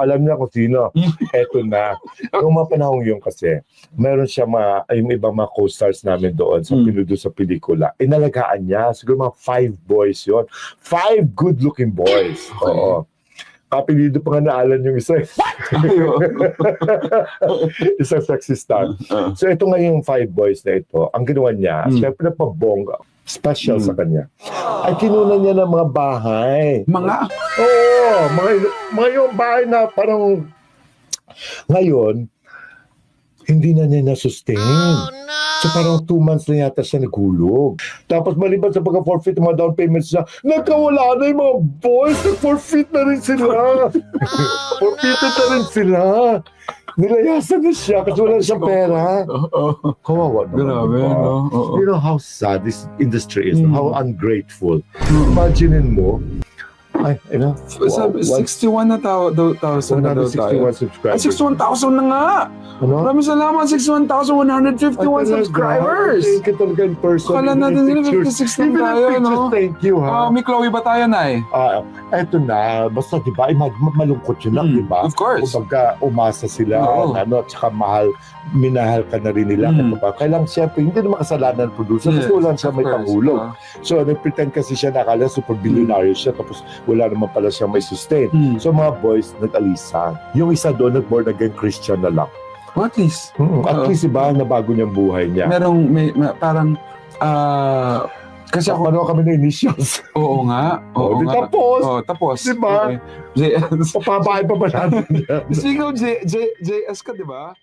alam niya kung sino. Eto na. Yung mga panahon yun kasi, meron siya yung ibang mga co-stars namin doon sa pinudo sa pelikula. Inalagaan niya. Siguro mga 5 boys yun. 5 good-looking boys. Okay. Oo. Kapilido pa nga na Alan yung isa. Isang sexy star. So ito nga yung 5 boys na ito. Ang ginawa niya, syempre pabongga, special sa kanya. Ay kinunan niya ng mga bahay. Mga? Oo, mga yung bahay na parang ngayon, hindi na niya na-sustain. So parang 2 months na yata siya nagulog. Tapos maliban sa pagka-forfeit ng mga down payments niya, nagkawala na yung mga boys, nag-forfeit na rin sila. Forfeited na rin sila. Nilayasan na siya kasi wala siyang pera. Kawawa naman. Grabe, diba? no? You know how sad this industry is, how ungrateful. Imaginein mo, ay, ano? Sabi, 61 na thousand na daw tayo. 161 subscribers. Ay, 61,000 na nga! Ano? Maraming salamat, 61,151 subscribers! Thank you talaga in person. Akala natin Even in nila pictures. 56 lang Even in tayo, pictures, no? thank you, ha? May Chloe ba tayo, Nay? Eto na, basta diba, malungkot yun lang, diba? Of course. Kumbaga, umasa sila, Oo. tsaka minahal ka na rin nila. Kailang siyempre, hindi naman kasalanan ng producer, kasi wala siya may panghulog. So, nag-pretend kasi siya nakala super billionaire siya, tapos wala naman pala siya may sustain. So, mga boys, nag-alisan. Yung isa doon, nag-born again Christian na lang. At least. At least, iba, nabago niyang buhay niya. Parang, kasi ako, Ano kami na initials? oo nga. Oo di nga. tapos. Tapos. Diba? Okay. JS. Papabahay pa ba natin? Speaking of JS ka, di ba?